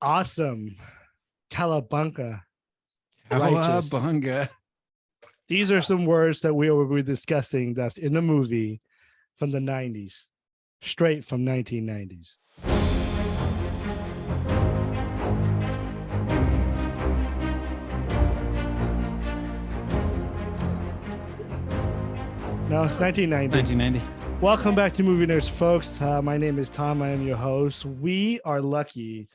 Awesome. Calabunga. Righteous. Cowabunga. These are some words that we will be discussing that's in the movie from the 90s, straight from 1990s. No, it's 1990. 1990. Welcome back to Movie Nerds, folks. My name is Tom. I am your host. We are lucky,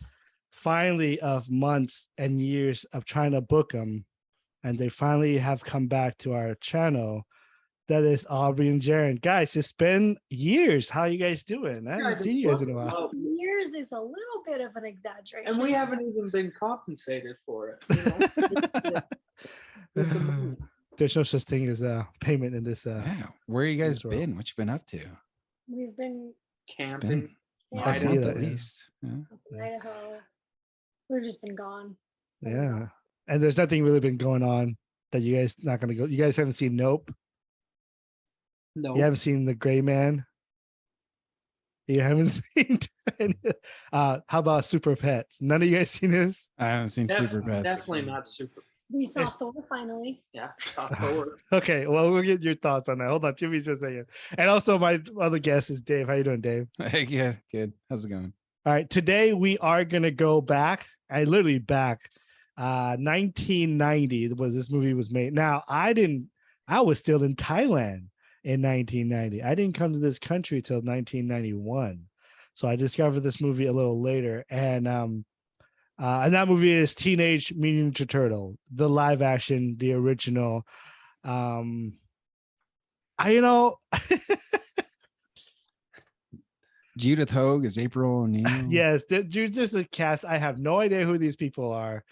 finally, of months and years of trying to book them, and they finally have come back to our channel. That is Aubrey and Jaron. Guys, it's been years. How you guys doing? I haven't seen you guys in a while. Years is a little bit of an exaggeration. And we haven't even been compensated for it. There's no such thing as payment in this. Yeah. Where you guys been? What you been up to? We've been Camping. I see that, at least. Yeah. in Idaho. We've just been gone. Yeah. And there's nothing really been going on that you guys not going to go. You guys haven't seen Nope? No. You haven't seen The Gray Man? You haven't seen how about Super Pets? None of you guys seen this? I haven't seen Super Pets. Definitely not super. We saw Thor finally. Yeah, saw Thor. Okay, well, we'll get your thoughts on that. Hold on, Jimmy, just a second. And also, my other guest is Dave. How you doing, Dave? Hey, good. How's it going? All right, today we are gonna go back. I literally back. 1990 was this movie was made. Now, I was still in Thailand in 1990. I didn't come to this country till 1991, so I discovered this movie a little later. And that movie is Teenage Mutant Ninja Turtle, the live action, the original. Judith Hogue is April O'Neil. Yes, just a cast. I have no idea who these people are.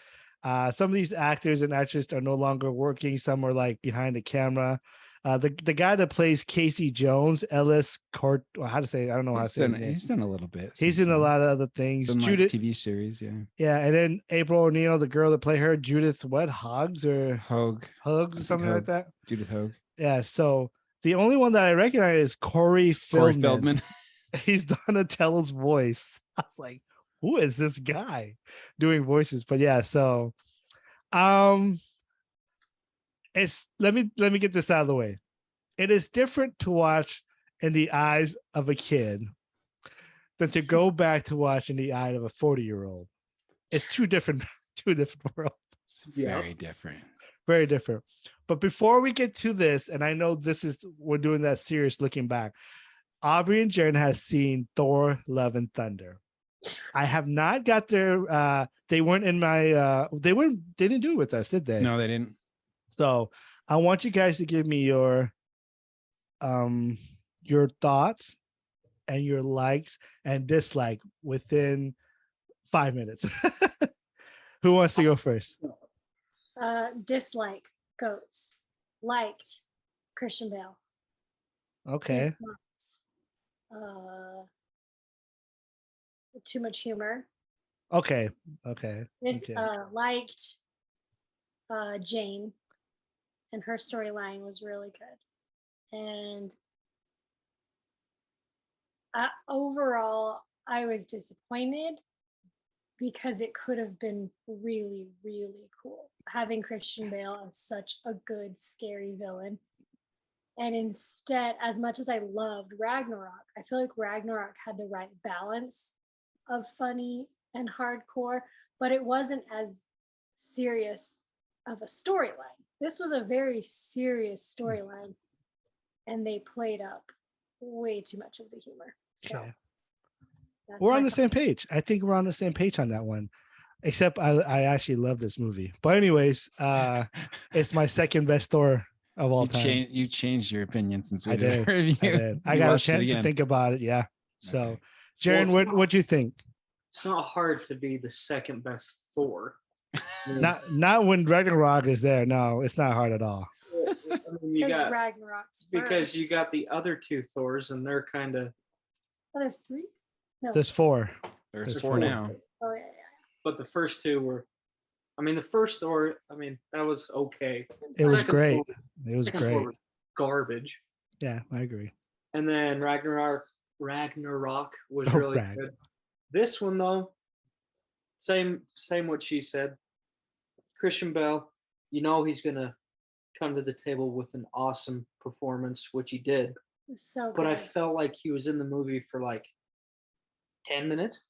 Some of these actors and actresses are no longer working. Some are like behind the camera. The guy that plays Casey Jones, Ellis Court, how to say? I don't know how to say his name. He's done a little bit. He's in a lot of other things. Some Judith, TV series, yeah. Yeah, and then April O'Neil, the girl that played her, Judith, what, Hoggs or Hogue, or something like that. Judith Hogue. Yeah. So the only one that I recognize is Corey Feldman. He's Donatello's voice. I was like, who is this guy doing voices? But yeah, so it's let me get this out of the way. It is different to watch in the eyes of a kid than to go back to watch in the eye of a 40-year-old. It's two different worlds. It's very different. Very different. But before we get to this, and I know we're doing that series looking back. Aubrey and Jaron has seen Thor: Love and Thunder. I have not got their they weren't in my they didn't do it with us, did they? No, they didn't. So I want you guys to give me your thoughts and your likes and dislike within 5 minutes. Who wants to go first? Dislike goats. Liked Christian Bale. Okay. Too much humor. Okay. Liked Jane, and her storyline was really good. And overall, I was disappointed because it could have been really, really cool having Christian Bale as such a good, scary villain. And instead, as much as I loved Ragnarok, I feel like Ragnarok had the right balance of funny and hardcore, but it wasn't as serious of a storyline. This was a very serious storyline, and they played up way too much of the humor. So okay. We're on the same page. I think we're on the same page on that one. Except I actually love this movie. But anyways, it's my second best Thor of all time. You changed your opinion since we did a review. I got a chance to think about it. Yeah. So, okay. Jaron, what do you think? It's not hard to be the second best Thor. Not when Ragnarok is there. No, it's not hard at all. I mean, you got Ragnarok's because you got the other two Thors, and they're kind of. Are there three? No. There's four. There's four now. Oh yeah. But the first two were. I mean, the first Thor. I mean, that was okay. It was great. It was great. Was garbage. Yeah, I agree. And then Ragnarok was really good. This one though, same what she said. Christian Bale, you know he's gonna come to the table with an awesome performance, which he did. It was so But I good. felt like he was in the movie for like 10 minutes.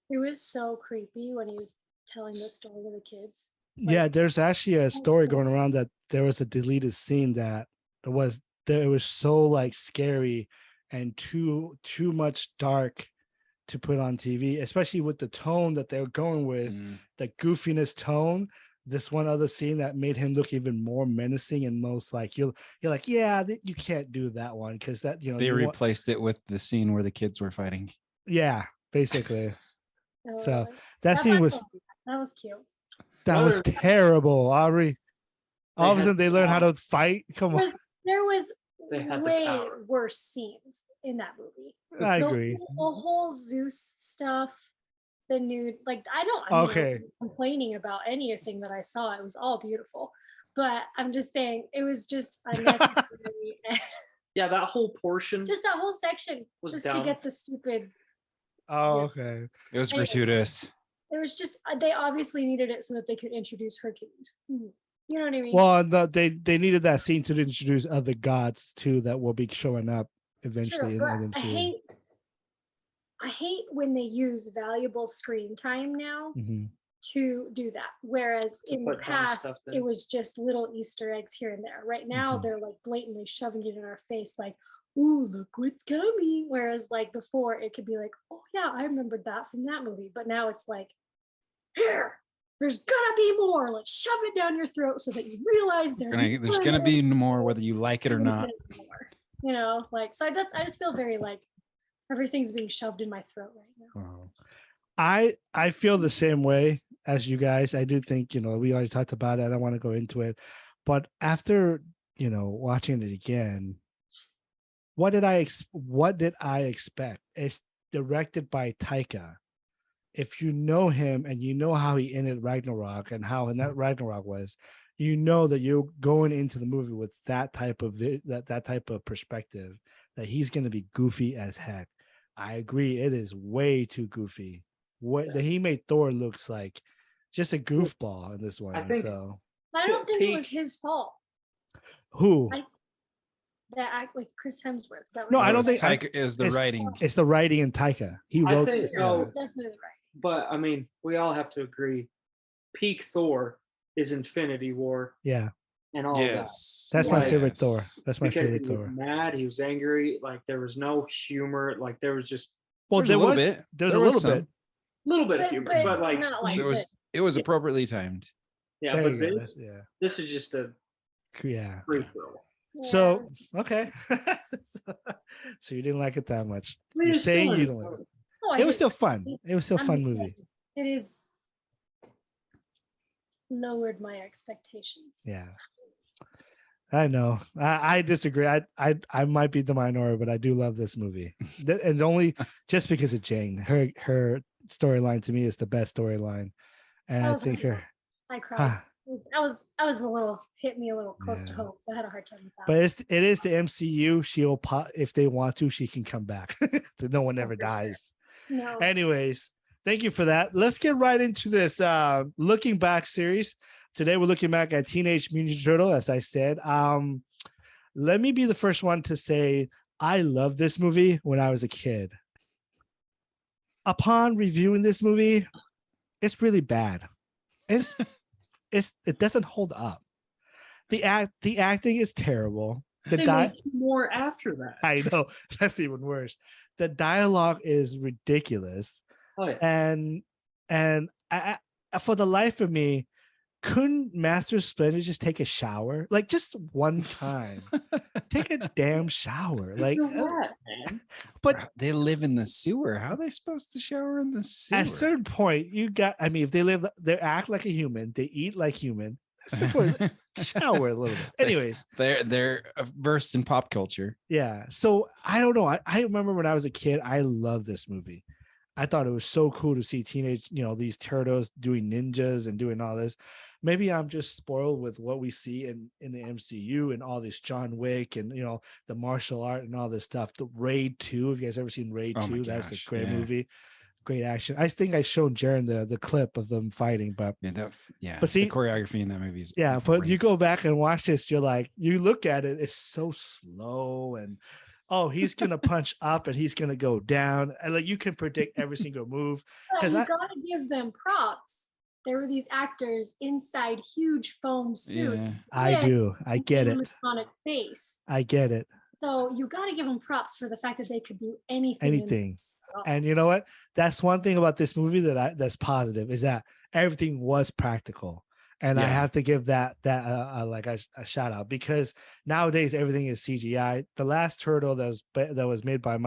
It was so creepy when he was telling the story to the kids. Yeah, there's actually a story going around that there was a deleted scene that it was so like scary and too much dark to put on TV, especially with the tone that they were going with, the goofiness tone. This one other scene that made him look even more menacing and most like you're like, yeah, you can't do that one because that they replaced it with the scene where the kids were fighting. Yeah, basically. So Like, that scene was cute. That was terrible, Aubrey. All of a sudden they learned how to fight. Come on. There was They had the way power. worse scenes in that movie. I agree. The whole Zeus stuff, the nude, like Okay. complaining about anything that I saw. It was all beautiful. But I'm just saying it was just unnecessary. Yeah, that whole portion. Just that whole section Was just dumb. to get the stupid. Oh, okay. It was gratuitous. It was just they obviously needed it so that they could introduce Hercules. You know what I mean? Well, no, they needed that scene to introduce other gods too that will be showing up eventually Sure, in but MCU. I hate when they use valuable screen time now to do that. Whereas in the past, it was just little Easter eggs here and there. Right now, they're like blatantly shoving it in our face, like, "Ooh, look what's coming." Whereas like before, it could be like, "Oh yeah, I remembered that from that movie." But now it's like, "Here, there's gonna be more. Let's shove it down your throat so that you realize there's gonna be more whether you like it or not." You know, like so. I just feel very like everything's being shoved in my throat right now. I feel the same way as you guys. I do think, we already talked about it. I don't want to go into it. But after, watching it again, what did I expect? It's directed by Taika. If you know him and you know how he ended Ragnarok and how that Ragnarok was, you know that you're going into the movie with that type of that type of perspective, that he's going to be goofy as heck. I agree. It is way too goofy. That he made Thor looks like just a goofball in this one. I think, so I don't think it was his fault. Who? That act like Chris Hemsworth. That was no, I don't think Taika is the writing. It's the writing in Taika. He wrote. I think it's definitely the writing. But I mean, we all have to agree. Peak Thor is Infinity War. Yeah. And all that. That's my favorite Thor. That's my favorite he Thor. Was mad. He was angry. Like there was no humor. Like there was just. Well, there was a little bit. There was a little bit of humor, but like it was appropriately timed. Yeah, but this is just a free throw. So okay, so you didn't like it that much. You're saying you don't like it. It was still fun. It was still a fun movie. It is lowered my expectations. Yeah, I know. I disagree. I might be the minority, but I do love this movie, and only just because of Jane. Her storyline to me is the best storyline, and I think I cried. I was a little hit me a little close to home, so I had a hard time with that. But it is the MCU. She'll if they want to, she can come back. No one ever dies. No. Anyways, thank you for that. Let's get right into this looking back series. Today we're looking back at Teenage Mutant Ninja Turtle, as I said. Let me be the first one to say I loved this movie when I was a kid. Upon reviewing this movie, it's really bad. It doesn't hold up. The acting is terrible. More after that. I know, that's even worse. The dialogue is ridiculous. Oh, yeah. And I, for the life of me, couldn't Master Splinter just take a shower? Like just one time. Take a damn shower. Like man. But they live in the sewer. How are they supposed to shower in the sewer? At a certain point, if they act like a human, they eat like human. Shower a little bit. Anyways, they're versed in pop culture. Yeah. So I don't know. I remember when I was a kid, I loved this movie. I thought it was so cool to see these turtles doing ninjas and doing all this. Maybe I'm just spoiled with what we see in the MCU and all this John Wick and the martial art and all this stuff. The Raid 2, have you guys ever seen Raid 2? That's a great movie. great action. I think I showed Jaren the clip of them fighting, but But see- the choreography in that movie is yeah, but you great. go back and watch this, you're like, you look at it, it's so slow, and oh, he's gonna punch up and he's gonna go down, and like you can predict every single move. But 'Cause you I- gotta give them props. There were these actors inside huge foam suits. Yeah. I do. I get it. Animatronic face. I get it. So you got to give them props for the fact that they could do anything. Anything. at all. And you know what? That's one thing about this movie that's positive is that everything was practical. And I Yeah. have to give that like a shout out because nowadays everything is CGI. The last Turtle that was made by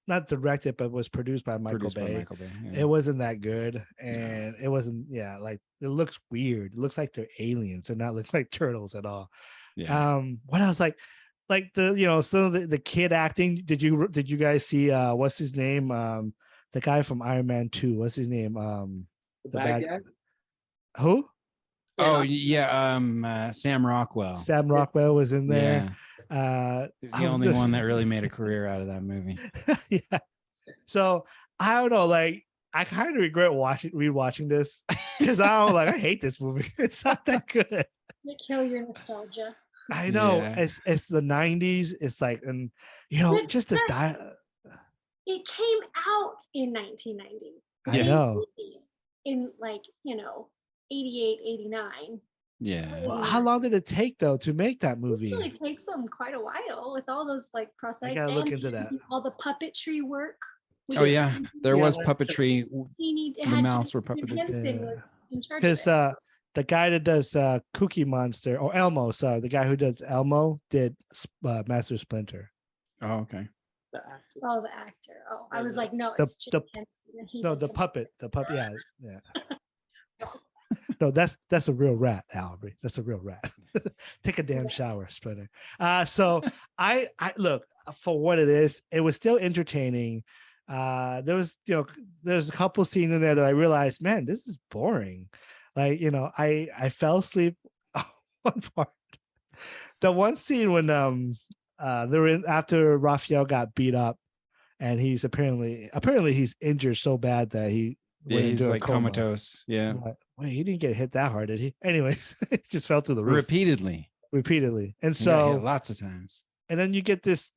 not directed but was produced by Michael Produced by Bay. Michael Bay. It wasn't that good, and it wasn't. Yeah, like it looks weird. It looks like they're aliens. They're not look like turtles at all. Yeah. What else? Like the some of the kid acting. Did you guys see what's his name? The guy from Iron Man 2. What's his name? The the bad bad- guy. Who? Oh yeah. Sam Rockwell. Sam Rockwell was in there. He's the only one that really made a career out of that movie. Yeah. So I don't know. Like I kind of regret rewatching this because I hate this movie. It's not that good. You kill your nostalgia. I know. Yeah. It's the 90s. It's like, and But just the It came out in 1990. I Yeah. know. In 88, 89. Yeah. Well, how long did it take though to make that It movie? usually takes them quite a while with all those prosthetics. gotta look and into that. all the puppetry work. Oh yeah. There Yeah, was like- puppetry. The mouse were Jim puppeted. Henson Yeah. was in charge Because of it. the guy that does Cookie Monster or Elmo, sorry, the guy who does Elmo did Master Splinter. Oh, okay. The actor. Oh, the actor. Oh, I was like, no, The- it's Jim the- Henson. and he No, does the puppet. Yeah. No, that's a real rat, Albert. That's a real rat. Take a damn shower, Splinter. So I look for what it is. It was still entertaining. There was there's a couple scenes in there that I realized, man, this is boring. Like I fell asleep on one part. The one scene when they're in after Raphael got beat up, and he's apparently he's injured so bad that he Yeah, went he's into a like coma. comatose. Yeah. I'm like, wait, he didn't get hit that hard, did he? Anyways, it just fell through the roof repeatedly. And He got hit so, lots of times. and then you get this,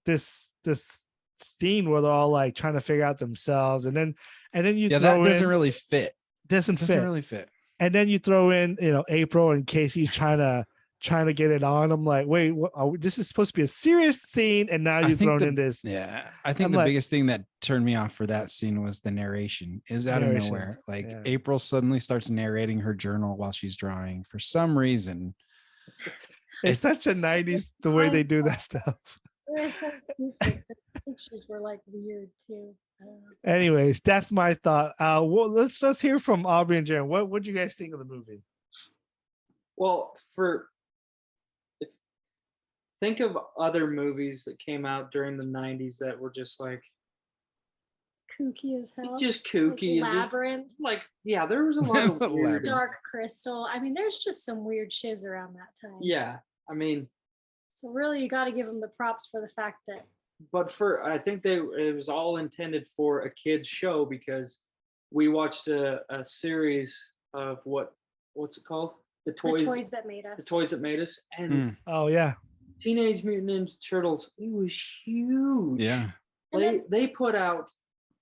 this scene where they're all like trying to figure out themselves, and then you Yeah, throw that doesn't in, really fit. doesn't Doesn't fit, really fit. and then you throw in, April and Casey's trying to get it on. I'm like, wait, this is supposed to be a serious scene, and now I you've think thrown the- in this. Yeah. I think I'm the like- biggest thing that turned me off for that scene was the narration. It was out of Narration, nowhere. Like yeah. April suddenly starts narrating her journal while she's drawing for some reason. It's such a 90s the way they do that stuff. They were so stupid. The pictures were weird too. I don't know. Anyways, that's my thought. Well, let's hear from Aubrey and Jaron. What do you guys think of the movie? Well, think of other movies that came out during the 90s that were just Kooky as hell. just kooky and just Labyrinth, yeah, there was a lot of weird. Labyrinth. Dark Crystal. I mean, there's just some weird shiz around that time. Yeah, I mean, So really, you got to give them the props for the fact that but I think it was all intended for a kid's show because we watched a series of what's it called? The the toys that made us. the toys that made us, and Mm. Oh yeah, Teenage Mutant Ninja Turtles. It was huge. Yeah. And then They put out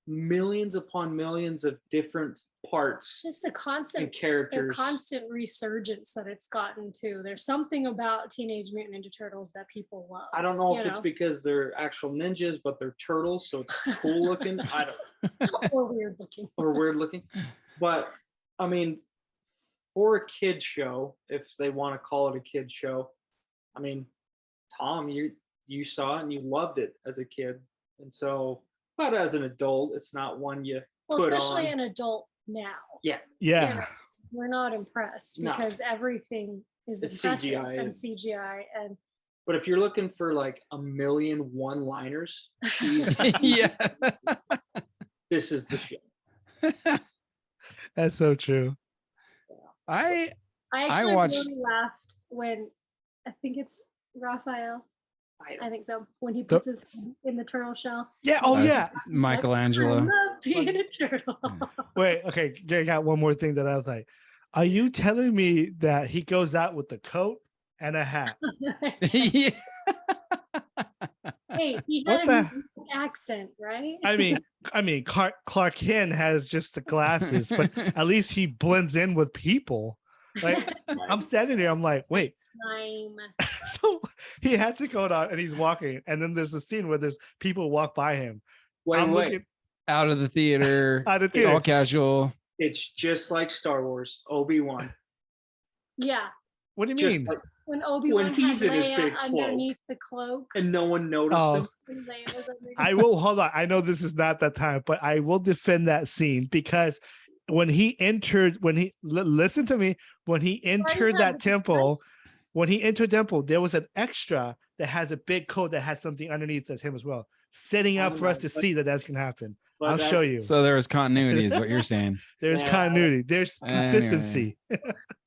millions upon millions of different parts just the and constant characters. resurgence that it's gotten to. There's something about Teenage Mutant Ninja Turtles that people love. I don't know you if it's because they're actual ninjas, but they're turtles, so it's cool looking. I don't or weird looking. or weird looking. But I mean, for a kid show, if they want to call it a kid show, I mean, Tom, you saw it and you loved it as a kid, and so, but as an adult, it's not one you Well, put especially on. an adult now. yeah. We're not impressed No. because everything is It's impressive CGI and CGI and But if you're looking for a million one-liners, Yeah. this is the show. That's so true. I I actually watched- really laughed when I think it's Raphael I think so. When he The- puts his head in the turtle shell. Yeah. Oh That's yeah. I Michelangelo. love being a turtle. Wait. Okay. I got one more thing that I was like, are you telling me that he goes out with a coat and a hat? Yeah. Hey, he What had the- a New York accent, right? I mean, Clark Kent has just the glasses, but at least he blends in with people. Like I'm standing there, I'm like, wait. Time. So he had to go down and he's walking, and then there's a scene where there's people walk by him. Wait, I'm wait. looking Out of the theater. out of theater. All casual. It's just like Star Wars, Obi-Wan. Yeah. What do you Just mean? like, When Obi-Wan he's had in his Leia big cloak. underneath the cloak. and no one noticed Oh. him. And Leia was underneath. I will hold on. I know this is not that time, but I will defend that scene because when he entered, listen to me, when he entered not that the temple, there was an extra that has a big coat that has something underneath that's him as well, setting up for us to see that that's gonna happen. But I'll that- show you. So there was continuity, is what you're saying. There's Yeah. continuity. There's consistency.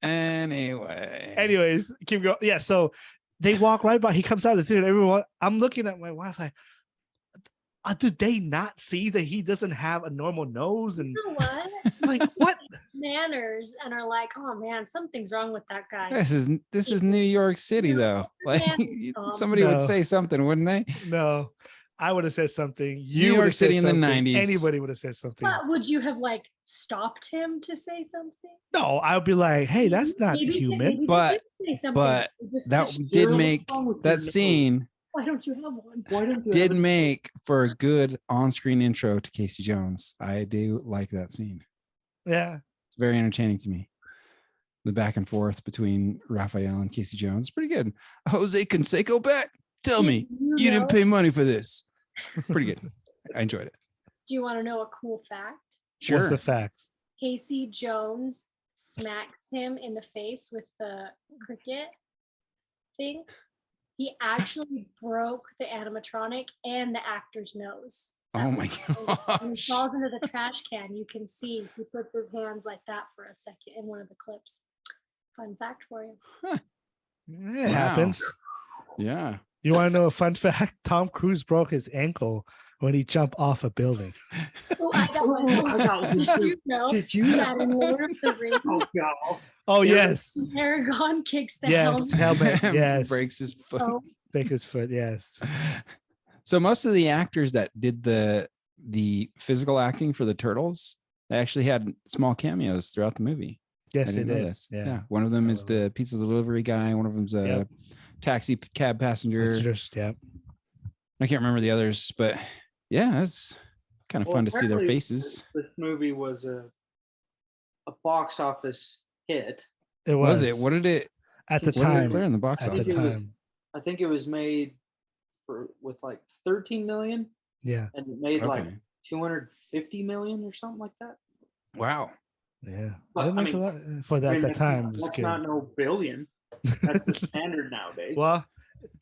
Anyway. Anyways, keep going. Yeah, so they walk right by. He comes out of the theater. Everyone, I'm looking at my wife like, did they not see that he doesn't have a normal nose? And You know what? like, what? Manners and are like, oh man, something's wrong with that guy. This is New York City, though. Like somebody No. would say something, wouldn't they? No, I would have said something. New You York would have said City in the something. 90s. Anybody would have said something. But would you have like stopped him to say something? No, I would be like, hey, that's not Maybe- human. maybe they But- did say something. but Just That to did what's make wrong with your that nose? scene why don't you have one? Why don't you did have a- make for a good on-screen intro to Casey Jones. I do like that scene. Yeah. It's very entertaining to me. The back and forth between Raphael and Casey Jones is pretty good. Jose Canseco back? Tell me, you didn't pay money for this. It's pretty good. I enjoyed it. Do you want to know a cool fact? What's the facts? Casey Jones smacks him in the face with the cricket thing. He actually broke the animatronic and the actor's nose. Oh my When he gosh. falls into the trash can, you can see he puts his hands like that for a second in one of the clips. Fun fact for you. It happens. Yeah. You want to know a fun fact? Tom Cruise broke his ankle when he jumped off a building. Oh, I got one. I got one Did too. you know Did you? that in Lord of the Rings, Oh god. Oh, yes. Aragorn kicks the Yes. helmet? Helmet. Yes. Breaks his foot. Oh, Break his foot. Yes. So most of the actors that did the physical acting for the turtles, they actually had small cameos throughout the movie. I Yes, it didn't know did. this. Yeah. One of them is love the pizza delivery guy. One of them's a Yep. taxi cab passenger. It's just, yeah. I can't remember the others, but yeah, it's kind of Well, fun to see their apparently faces. This movie was a box office hit. It Was was. it? What did it? At the What did it time? clear in the box At the office? it was- time. I think it was made with like 13 million, Yeah. and it made like Okay. 250 million or something like that. Wow. Yeah. But, It makes I a mean, lot for that, I mean, that time. It was that's good. not no billion. That's the standard nowadays. Well,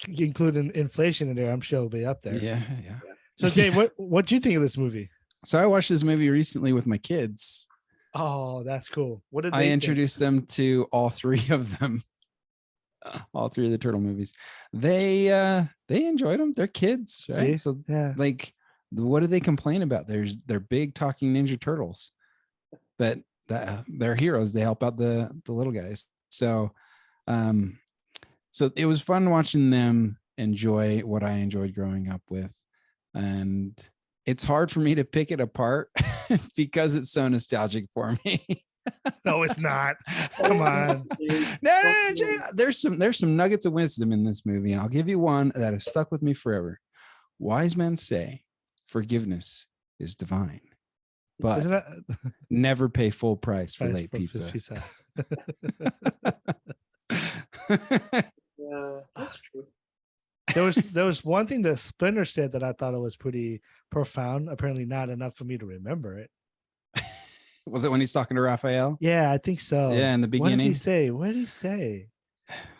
including inflation in there, I'm sure it'll be up there. Yeah, yeah. So, Dave, what do you think of this movie? So I watched this movie recently with my kids. Oh, that's cool. What did I they think? introduced them to all three of them. All three of the turtle movies. They enjoyed them. They're kids, right? See? So Yeah. like what do they complain about? They're big talking ninja turtles that they're heroes. They help out the little guys. So so it was fun watching them enjoy what I enjoyed growing up with. And it's hard for me to pick it apart because it's so nostalgic for me. No, it's not. Come on. No, Jay, there's some nuggets of wisdom in this movie, and I'll give you one that has stuck with me forever. Wise men say forgiveness is divine, but Isn't that never pay full price for Right, late pizza. Yeah, that's true. There was one thing that Splinter said that I thought it was pretty profound. Apparently, not enough for me to remember it. Was it when he's talking to Raphael? Yeah, I think so. Yeah, in the What did beginning. he say? What did he say?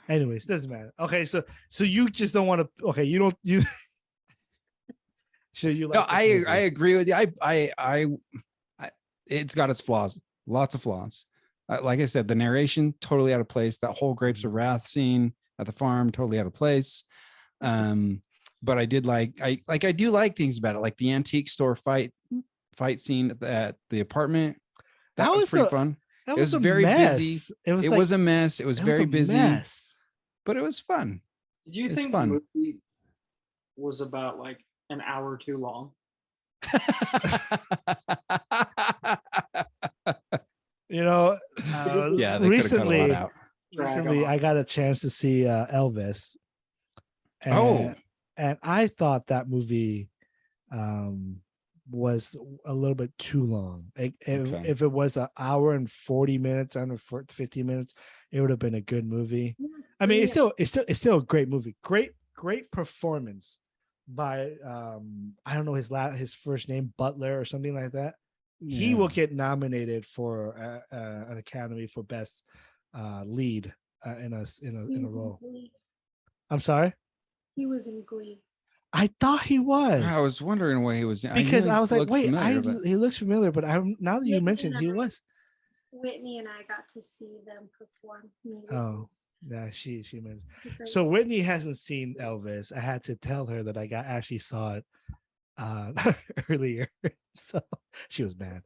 Anyways, doesn't matter. Okay, so you just don't want to. Okay, you don't. You. So you like? No, this I movie. agree with you. I it's got its flaws, lots of flaws. Like I said, the narration totally out of place. That whole grapes of wrath scene at the farm totally out of place. But I did I do like things about it, like the antique store fight scene at the apartment. That was pretty fun. That It was a very mess. busy. It was It like, was a mess. It was very busy, mess. but it was fun. Did you It's think fun. the movie was about like an hour too long? You know, Yeah, they could have cut a lot out. recently I got a chance to see Elvis. Oh. And I thought that movie was a little bit too long. If it was an hour and 40 minutes, under 50 minutes, it would have been a good movie. I mean, it's still a great movie. Great performance by I don't know his first name, Butler or something like that. Yeah. He will get nominated for an Academy for Best Lead in a role. I'm sorry. He was in Glee. I thought he was. I was wondering why he was, because I was like, wait, familiar, he looks familiar, but now that you mentioned he was. Whitney and I got to see them perform. Oh, yeah, she mentioned. So Whitney hasn't seen Elvis. I had to tell her that I actually saw it earlier, so she was mad.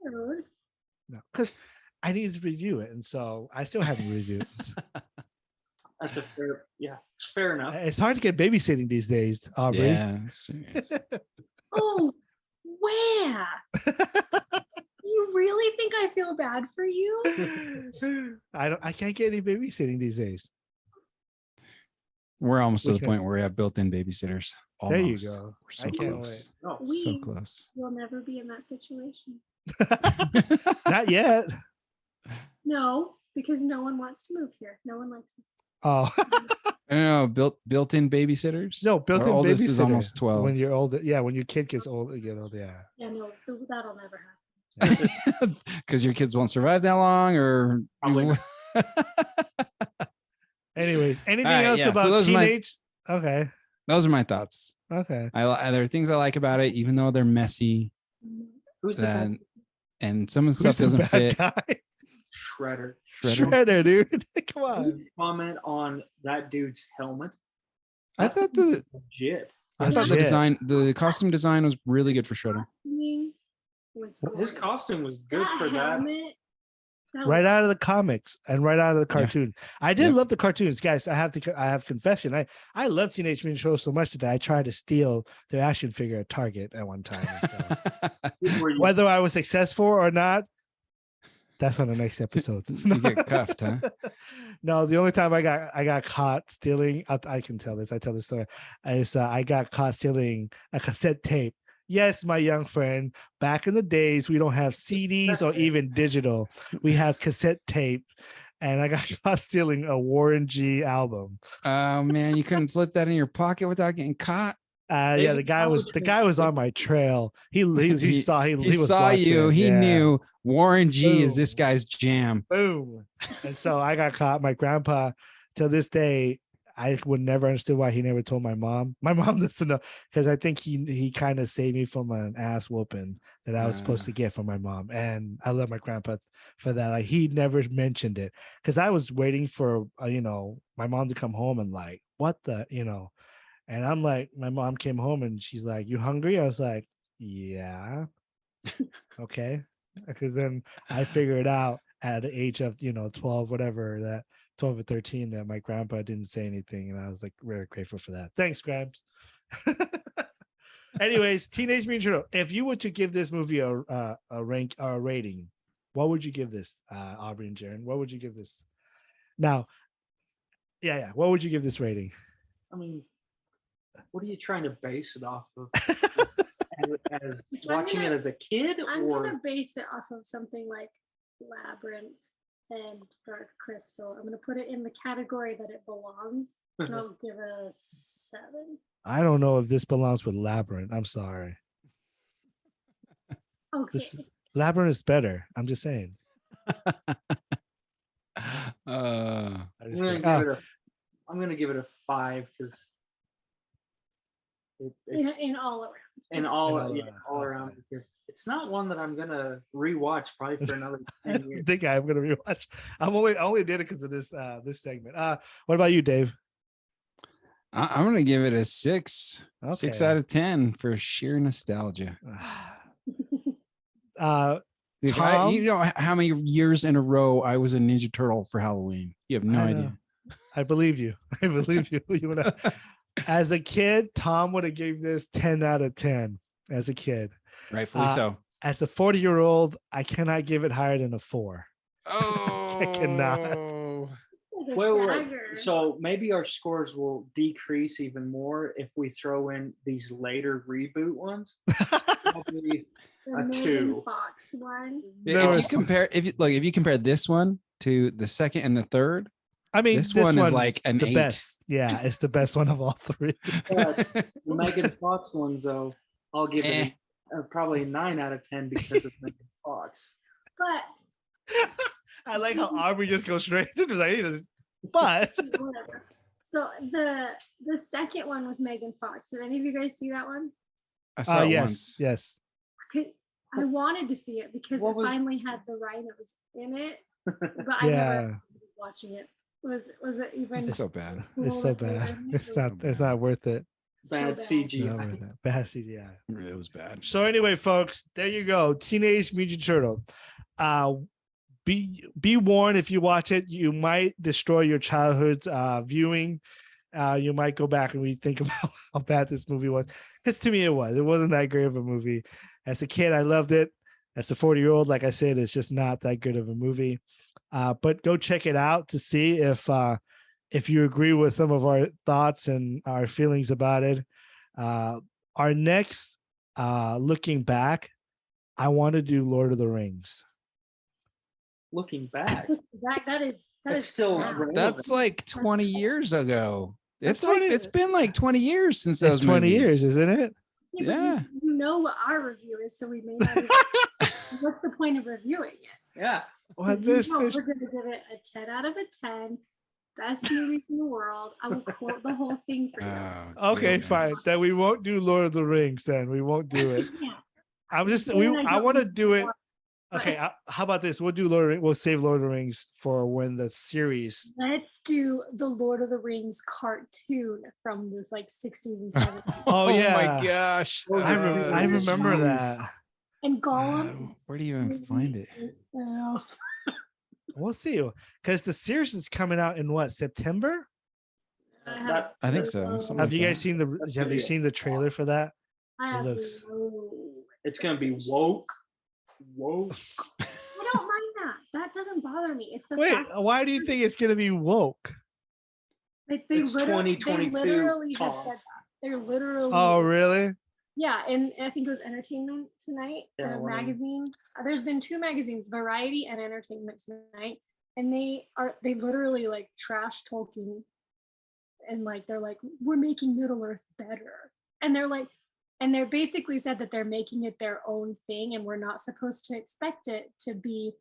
No, because I needed to review it, and so I still haven't reviewed it. That's fair enough. It's hard to get babysitting these days, Aubrey. Yeah. Oh, where? You really think I feel bad for you? I can't get any babysitting these days. We're almost to the point where we have built-in babysitters. Almost. There you go. We're so I can't close. No. So close. We'll never be in that situation. Not yet. No, because no one wants to move here. No one likes us. Oh. No, built-in babysitters. No, built-in Our oldest is babysitter. almost 12. When you're older, yeah. When your kid gets older, you get older. Yeah. Yeah, no, that'll never happen. Because your kids won't survive that long, or anyways, anything right, else yeah, about so teenage? Okay. those are my thoughts. Okay. There are things I like about it, even though they're messy. Who's the bad? And some of the Who's stuff doesn't bad fit. guy? Shredder? Shredder, dude. Come on. Comment on that dude's helmet. I thought the Legit. design, the costume design was really good for Shredder. His costume was good for that. Helmet, Right out of the comics and right out of the cartoon. I did love the cartoons, guys. I have confession. I love Teenage Mutant Ninja Turtles so much that I tried to steal their action figure at Target at one time. So whether I was successful or not, that's on the next episode. You get cuffed, huh? No, the only time I got caught stealing, I can tell this. I tell this story. Is I got caught stealing a cassette tape. Yes, my young friend. Back in the days, we don't have CDs or even digital. We have cassette tape, and I got caught stealing a Warren G album. Oh man, you couldn't slip that in your pocket without getting caught. Yeah, the guy was on my trail. He saw you. He knew Warren G is this guy's jam. Boom. And so I got caught. My grandpa, till this day, I would never understood why he never told my mom. My mom doesn't know, because I think he kind of saved me from an ass whooping that I was supposed to get from my mom. And I love my grandpa for that. Like, he never mentioned it, because I was waiting for my mom to come home and like, what the, and I'm like, my mom came home and she's like, "You hungry?" I was like, "Yeah." Okay. Because then I figured out at the age of 12, whatever, that 12 or 13, that my grandpa didn't say anything, and I was like very grateful for that. Thanks, Gramps. Anyways, Teenage Mutant Ninja Turtles. If you were to give this movie a rank or a rating, what would you give this, Aubrey and Jaron? What would you give this? Now, yeah. What would you give this rating? I mean, what are you trying to base it off of? as watching it as a kid, I'm or gonna base it off of something like Labyrinth and Dark Crystal. I'm gonna put it in the category that it belongs, and I'll give it a 7. I don't know if this belongs with Labyrinth. I'm sorry. Okay. Labyrinth is better. I'm just saying. I'm gonna give it a 5 because it's in all around. all around, because it's not one that I'm gonna rewatch probably for another 10 years. I think I'm gonna rewatch. I only did it because of this segment. What about you, Dave? I'm gonna give it a 6. 6 Okay. out of 10 for sheer nostalgia. Like, Tom, you know how many years in a row I was a Ninja Turtle for Halloween? You have no I know. idea. I believe you. I believe you. As a kid, Tom would have gave this 10 out of 10 as a kid. Rightfully so. As a 40-year-old, I cannot give it higher than a 4. Oh, I cannot. Like a Wait. dagger. So maybe our scores will decrease even more if we throw in these later reboot ones. Probably The a Megan 2. Fox one. There If you compare this one to the second and the third, I mean, this one is one's like an the 8. best. Yeah, it's the best one of all 3. But the Megan Fox ones, though, I'll give it probably a 9 out of 10 because of Megan Fox. But I like how Aubrey just goes straight to the but whatever. So the second one with Megan Fox. Did any of you guys see that one? I saw it yes, once. yes. I wanted to see it because it finally had the rhinos in it, but I never ended up watching it. Was it even? It's so bad. It's so bad. It's not worth it. Bad CGI. Not worth it. Bad CGI. It was bad. So anyway, folks, there you go. Teenage Mutant Turtle. Be warned, if you watch it, you might destroy your childhood's viewing. You might go back and rethink about how bad this movie was. Because to me, it wasn't that great of a movie. As a kid, I loved it. As a 40-year-old, like I said, it's just not that good of a movie. But go check it out to see if you agree with some of our thoughts and our feelings about it. Our next looking back, I want to do Lord of the Rings. Looking back, that's still wow. relevant. That's like 20 years ago. That's It's been like 20 years since those It's 20 years, movies. isn't it? Yeah, Yeah. but you know what our review is, so we may not. What's the point of reviewing it? Yeah. Well, We're there's going to give it a 10 out of a 10. Best movies in the world. I will quote the whole thing for you. Oh, okay, goodness. fine. Then we won't do Lord of the Rings. Then we won't do it. Yeah. I'm just Yeah, I I want to don't do it. want- Okay, how about this? We'll do Lord of the Rings. We'll save Lord of the Rings for when the series. Let's do the Lord of the Rings cartoon from the 60s and 70s. Oh, yeah. my gosh. I remember jeez. that. And Gollum. Where do you even find it? We'll see, because the series is coming out in what, September? I think so. Something Have like you guys that. seen the trailer for that? I have looks- It's gonna be woke. Woke. I don't mind that. That doesn't bother me. It's the Wait, fact why do you think it's gonna be woke? that It's they 2022, literally have Tom. said that. They're literally. Oh, really? Yeah, and I think it was Entertainment Tonight, Yeah, the one of them. magazine. There's been 2 magazines, Variety and Entertainment Tonight, and they literally trash Tolkien, and they're like, we're making Middle Earth better, and they're basically said that they're making it their own thing, and we're not supposed to expect it to be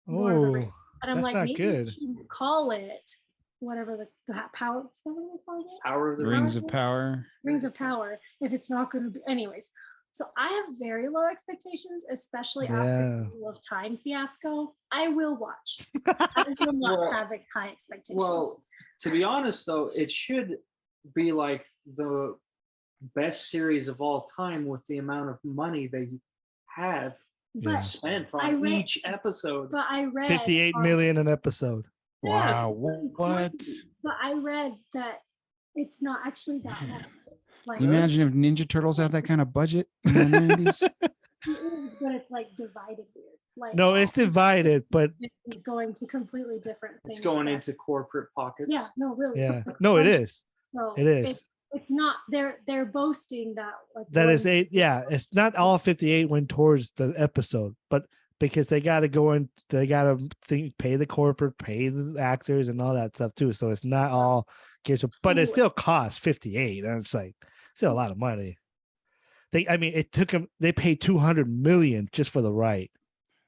Lord of the Rings. Oh, And I'm that's like, not maybe good. we shouldn't call it whatever the power. Is that what they're calling it? Power of the Rings of Power. Rings of Power, if it's not going to be. Anyways, so I have very low expectations, especially after the Wheel of Time fiasco. I will watch. I will not Well- have high expectations. Well, to be honest, though, it should be like the best series of all time with the amount of money they have Yeah. spent I on read- each episode. but I read 58 million an episode. Wow. What? But I read that it's not actually that much. Like, Can you imagine if Ninja Turtles had that kind of budget in the 90s? it is, but it's divided weird. No, it's divided, but It's going to completely different things. It's going that- into corporate pockets. Yeah, no, really. yeah. No, it is. So It is. It's not. They're boasting that That is one- 8. Yeah, it's not all 58 went towards the episode, but because they got to go in, they got to pay the corporate, pay the actors, and all that stuff too. So it's not all kids, but it still costs 58, and it's still a lot of money. It took them. They paid 200 million just for the right.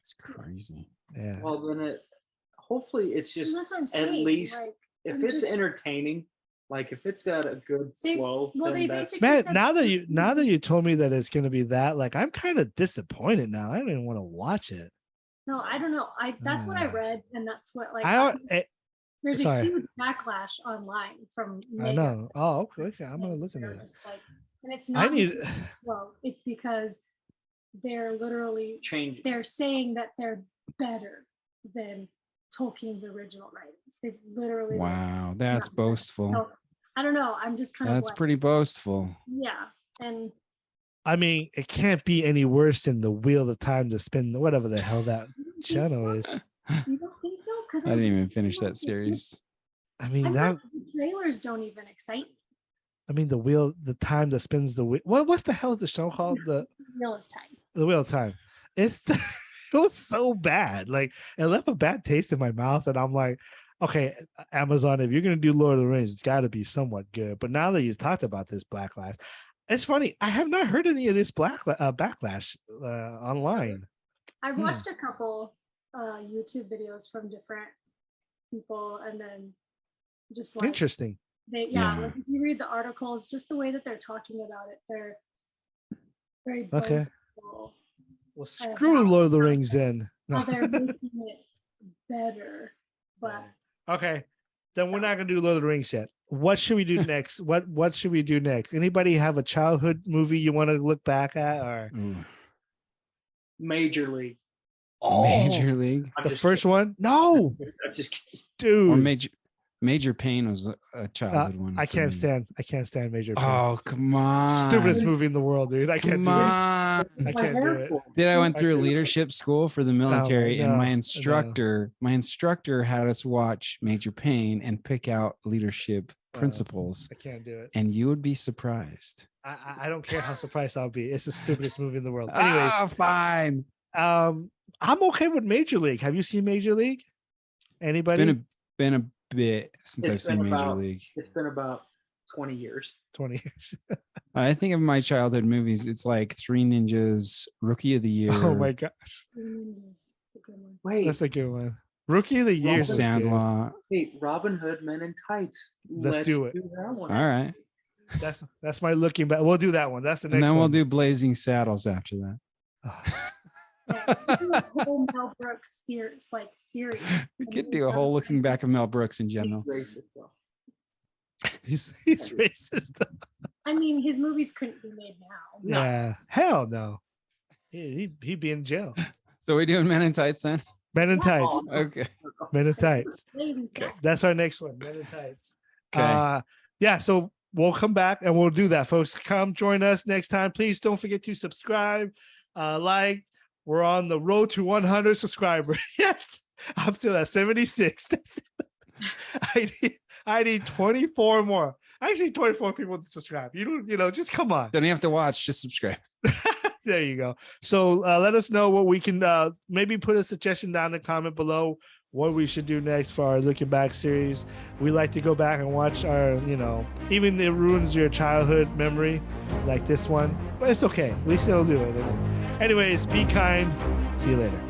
It's crazy. Yeah. Well, then hopefully it's And just that's what I'm at saying. least like, if I'm it's just- entertaining, if it's got a good They- flow, well, then they that's basically Man, said now that you told me that it's gonna be that, I'm kind of disappointed now. I don't even want to watch it. No, I don't know. That's what I Ah. read, and that's what I don't. There's Sorry. a huge backlash online from I negative know. Oh, fans okay. I'm gonna saying look at they're that. just like, and it's I not need. because it's slow, it's because they're literally Changing. they're saying that they're better than Tolkien's original writings. They've literally like, Wow, that's not- boastful. so, I don't know. I'm just kind of That's like, pretty boastful. yeah. And I mean, it can't be any worse than the Wheel of Time to Spin, whatever the hell that you don't think channel so? is. You don't think so? Because I didn't even finish that series. I mean, I'm that. not, the trailers don't even excite me. I mean, the time that spins the wheel. What's the hell is the show called? The Wheel of Time. Wheel of Time. It was so bad. Like, it left a bad taste in my mouth, and I'm like, okay, Amazon, if you're gonna do Lord of the Rings, it's got to be somewhat good. But now that you talked about this backlash, it's funny. I have not heard any of this backlash online. I've watched a couple YouTube videos from different people, and then just like Interesting. Yeah. like if you read the articles, just the way that they're talking about it, they're very Okay. boastful. Well, screw Lord of the Rings then. How No. they're making it better, but Okay. Then we're not gonna do Lord of the Rings yet. What should we do next? What should we do next? Anybody have a childhood movie you want to look back at, or Ooh. Major League. Major League I'm the just first kidding. one? No, I'm just kidding. dude. or Major Pain was a childhood one. I for can't me. stand Major Pain. Oh, come on. Stupidest movie in the world, dude. I can't Come do it. on. I can't do it. Did I went I through a can't- leadership school for the military, and no, my no. instructor had us watch Major Pain and pick out leadership principles, I can't do it. and you would be surprised. I don't care how surprised I'll be. It's the stupidest movie in the world. Anyways, Fine. I'm okay with Major League. Have you seen Major League? Anybody? It's been a bit since I've It's seen been Major about- League. It's been about 20 years. 20 years. I think of my childhood movies. It's like Three Ninjas, Rookie of the Year, Oh my gosh, it's a good one. Wait, that's a good one. Rookie of the Year. Well, is good. Sandlot. wait, Robin Hood, Men in Tights. Let's do it. that one. All right, That's my looking back. We'll do that one. That's the next and then one. we'll do Blazing Saddles after that. Yeah, we do a whole Mel Brooks series, series. We could do a whole looking back of Mel Brooks in general. Racist, though. He's racist. I mean, his movies couldn't be made now. No. Yeah, hell no. He'd be in jail. So we're doing Men in Tights then? Men in Tights. Oh, no. Okay. Men in Tights. Maybe so. That's our next one. Men in Tights. Okay. Yeah, so we'll come back and we'll do that, folks. Come join us next time. Please don't forget to subscribe, like. We're on the road to 100 subscribers. Yes, I'm still at 76. I need 24 more. Actually, 24 people to subscribe. Just come on. Don't even have to watch, just subscribe. There you go. So let us know what we can maybe put a suggestion down in the comment below what we should do next for our Looking Back series. We like to go back and watch our, even it ruins your childhood memory like this one, but it's okay. We still do it. Anyways, be kind. See you later.